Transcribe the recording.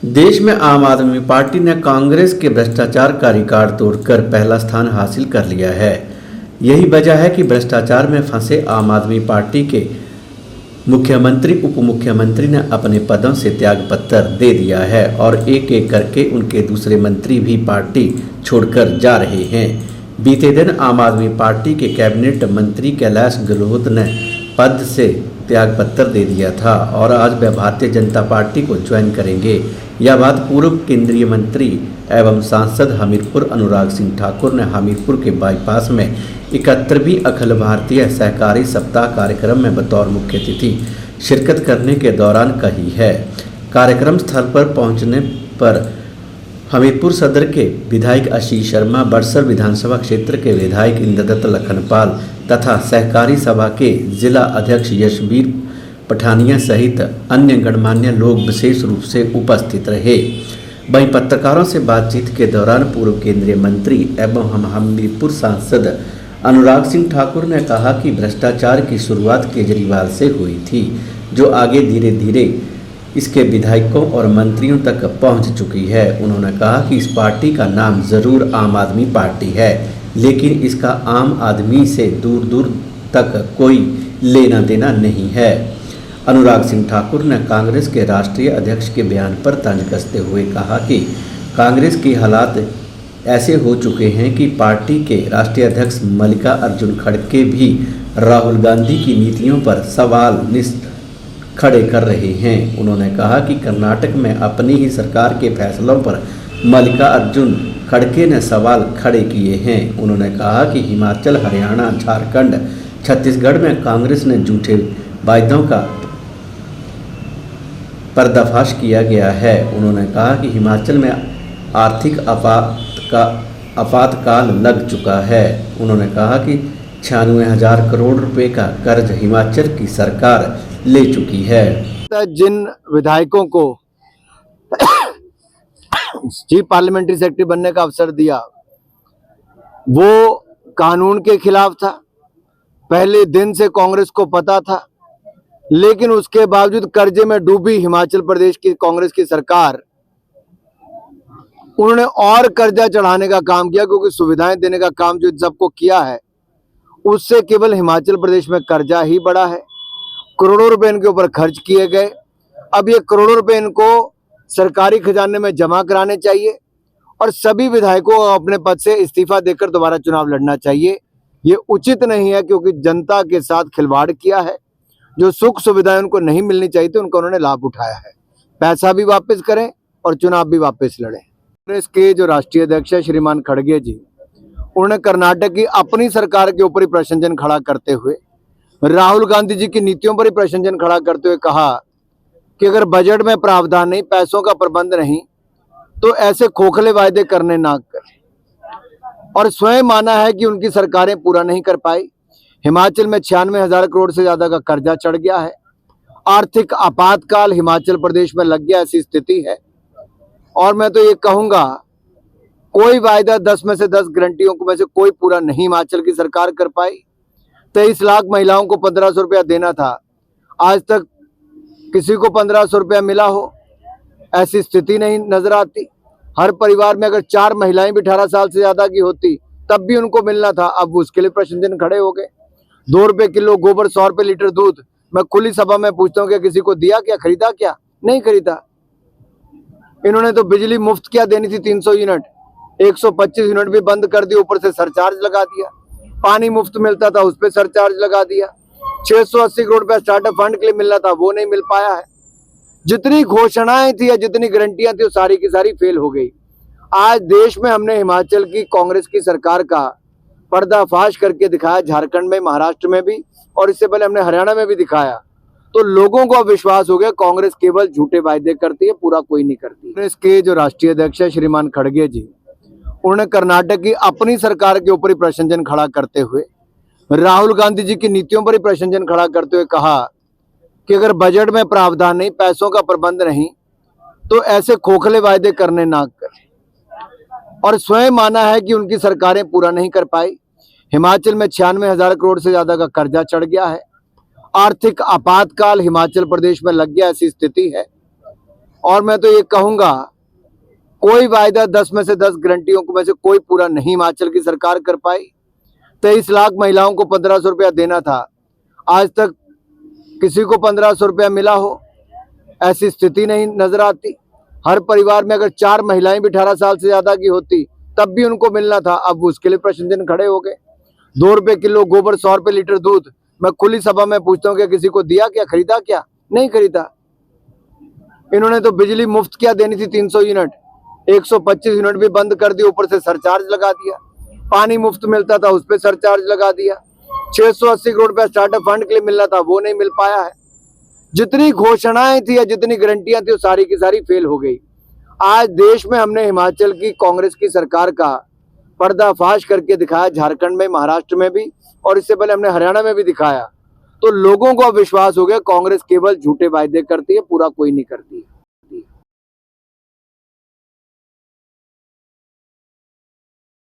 देश में आम आदमी पार्टी ने कांग्रेस के भ्रष्टाचार का रिकॉर्ड तोड़कर पहला स्थान हासिल कर लिया है। यही वजह है कि भ्रष्टाचार में फंसे आम आदमी पार्टी के मुख्यमंत्री उप मुख्यमंत्री ने अपने पदों से त्यागपत्र दे दिया है और एक एक करके उनके दूसरे मंत्री भी पार्टी छोड़कर जा रहे हैं। बीते दिन आम आदमी पार्टी के कैबिनेट मंत्री कैलाश गहलोत ने पद से त्यागपत्र दे दिया था और आज वह भारतीय जनता पार्टी को ज्वाइन करेंगे। यह बात पूर्व केंद्रीय मंत्री एवं सांसद हमीरपुर अनुराग सिंह ठाकुर ने हमीरपुर के बाईपास में 71वीं अखिल भारतीय सहकारी सप्ताह कार्यक्रम में बतौर मुख्य अतिथि शिरकत करने के दौरान कही है। कार्यक्रम स्थल पर पहुंचने पर हमीरपुर सदर के विधायक आशीष शर्मा, बड़सर विधानसभा क्षेत्र के विधायक इंद्रदत्त लखनपाल तथा सहकारी सभा के जिला अध्यक्ष यशवीर पठानिया सहित अन्य गणमान्य लोग विशेष रूप से उपस्थित रहे। वहीं पत्रकारों से बातचीत के दौरान पूर्व केंद्रीय मंत्री एवं हमीरपुर सांसद अनुराग सिंह ठाकुर ने कहा कि भ्रष्टाचार की शुरुआत केजरीवाल से हुई थी, जो आगे धीरे धीरे इसके विधायकों और मंत्रियों तक पहुंच चुकी है। उन्होंने कहा कि इस पार्टी का नाम जरूर आम आदमी पार्टी है, लेकिन इसका आम आदमी से दूर दूर तक कोई लेना देना नहीं है। अनुराग सिंह ठाकुर ने कांग्रेस के राष्ट्रीय अध्यक्ष के बयान पर तंज कसते हुए कहा कि कांग्रेस के हालात ऐसे हो चुके हैं कि पार्टी के राष्ट्रीय अध्यक्ष मल्लिकार्जुन खड़गे भी राहुल गांधी की नीतियों पर सवाल खड़े कर रहे हैं। उन्होंने कहा कि कर्नाटक में अपनी ही सरकार के फैसलों पर मल्लिकार्जुन खड़गे ने सवाल खड़े किए हैं। उन्होंने कहा कि हिमाचल, हरियाणा, झारखंड, छत्तीसगढ़ में कांग्रेस ने झूठे वायदों का पर्दाफाश किया गया है। उन्होंने कहा कि हिमाचल में आर्थिक आपातकाल लग चुका है। उन्होंने कहा कि 96,000 करोड़ रुपए का कर्ज हिमाचल की सरकार ले चुकी है। जिन विधायकों को चीफ पार्लियामेंट्री सेक्रेटरी बनने का अवसर दिया वो कानून के खिलाफ था। पहले दिन से कांग्रेस को पता था, लेकिन उसके बावजूद कर्जे में डूबी हिमाचल प्रदेश की कांग्रेस की सरकार, उन्होंने और कर्जा चढ़ाने का काम किया, क्योंकि सुविधाएं देने का काम जो सबको किया है उससे केवल हिमाचल प्रदेश में कर्जा ही बढ़ा है। करोड़ों रुपए इनके ऊपर खर्च किए गए। अब ये करोड़ों रुपए इनको सरकारी खजाने में जमा कराने चाहिए और सभी विधायकों को अपने पद से इस्तीफा देकर दोबारा चुनाव लड़ना चाहिए। ये उचित नहीं है, क्योंकि जनता के साथ खिलवाड़ किया है। जो सुख सुविधाएं उनको नहीं मिलनी चाहिए थी, उनको उन्होंने लाभ उठाया है। पैसा भी वापस करें और चुनाव भी वापस लड़ें। कांग्रेस के जो राष्ट्रीय अध्यक्ष है श्रीमान खड़गे जी, उन्होंने कर्नाटक की अपनी सरकार के ऊपर ही प्रश्नचिन्ह खड़ा करते हुए, राहुल गांधी जी की नीतियों पर ही प्रश्नचिन्ह खड़ा करते हुए कहा कि अगर बजट में प्रावधान नहीं, पैसों का प्रबंध नहीं, तो ऐसे खोखले वायदे करने ना करें। और स्वयं माना है कि उनकी सरकारें पूरा नहीं कर पाई। हिमाचल में 96,000 करोड़ से ज्यादा का कर्जा चढ़ गया है। आर्थिक आपातकाल हिमाचल प्रदेश में लग गया, ऐसी स्थिति है। और मैं तो ये कहूंगा, कोई वायदा 10 में से 10 गारंटियों में से कोई पूरा नहीं हिमाचल की सरकार कर पाई। 23 लाख महिलाओं को 1500 रुपया देना था, आज तक किसी को 1500 रुपया मिला हो, ऐसी स्थिति नहीं नजर आती। हर परिवार में अगर 4 महिलाएं भी 18 साल से ज्यादा की होती तब भी उनको मिलना था, अब उसके लिए प्रश्न चिन्ह खड़े हो गए। 2 रुपए किलो गोबर, 100 रुपए लीटर दूध। मैं खुली सभा में पूछता हूँ, क्या किसी को दिया? क्या खरीदा? क्या नहीं खरीदा। इन्होंने तो बिजली मुफ्त क्या देनी थी, 300 यूनिट, 125 यूनिट भी बंद कर दी, ऊपर से सरचार्ज लगा दिया। पानी मुफ्त मिलता था, उस पर सरचार्ज लगा दिया। 680 करोड़ रुपया स्टार्टअप फंड के लिए मिलना था, वो नहीं मिल पाया है। जितनी घोषणाएं थी या जितनी गारंटियां थी, वो सारी की सारी फेल हो गई। आज देश में हमने हिमाचल की कांग्रेस की सरकार का पर्दाफाश करके दिखाया, झारखंड में, महाराष्ट्र में भी, और इससे पहले हमने हरियाणा में भी दिखाया। तो लोगों को अब विश्वास हो गया कांग्रेस केवल झूठे वायदे करती है, पूरा कोई नहीं करती। कांग्रेस के जो राष्ट्रीय अध्यक्ष है श्रीमान खड़गे जी, उन्होंने कर्नाटक की अपनी सरकार के ऊपर ही प्रश्नचिन्ह खड़ा करते हुए, राहुल गांधी जी की नीतियों पर ही प्रश्नचिन्ह खड़ा करते हुए कहा कि अगर बजट में प्रावधान नहीं, पैसों का प्रबंध नहीं, तो ऐसे खोखले वायदे करने ना करें। और स्वयं माना है कि उनकी सरकारें पूरा नहीं कर पाई। हिमाचल में 96,000 करोड़ से ज्यादा का कर्जा चढ़ गया है। आर्थिक आपातकाल हिमाचल प्रदेश में लग गया, ऐसी स्थिति है। और मैं तो ये कहूंगा, कोई वायदा 10 में से 10 गारंटियों को में से कोई पूरा नहीं हिमाचल की सरकार कर पाई। 23 लाख महिलाओं को 1500 रुपया देना था, आज तक किसी को 1500 रुपया मिला हो ऐसी स्थिति नहीं नजर आती। हर परिवार में अगर 4 महिलाएं भी 18 साल से ज्यादा की होती तब भी उनको मिलना था, अब उसके लिए प्रश्न चिन्ह खड़े हो गए। 2 रुपए किलो गोबर, 100 रुपए लीटर दूध। मैं खुली सभा में पूछता हूँ, क्या किसी को दिया, क्या खरीदा, क्या नहीं खरीदा। इन्होंने तो बिजली मुफ्त क्या देनी थी 300 यूनिट, 125 यूनिट भी बंद कर दी, ऊपर से सरचार्ज लगा दिया। पानी मुफ्त मिलता था, उस पर सरचार्ज लगा दिया। 680 करोड़ रुपया स्टार्टअप फंड के लिए मिलना था, वो नहीं मिल पाया है। जितनी घोषणाएं थी या जितनी गारंटियां थी वो सारी की सारी फेल हो गई। आज देश में हमने हिमाचल की कांग्रेस की सरकार का पर्दाफाश करके दिखाया, झारखंड में, महाराष्ट्र में भी, और इससे पहले हमने हरियाणा में भी दिखाया। तो लोगों को अब विश्वास हो गया कांग्रेस केवल झूठे वायदे करती है, पूरा कोई नहीं करती है।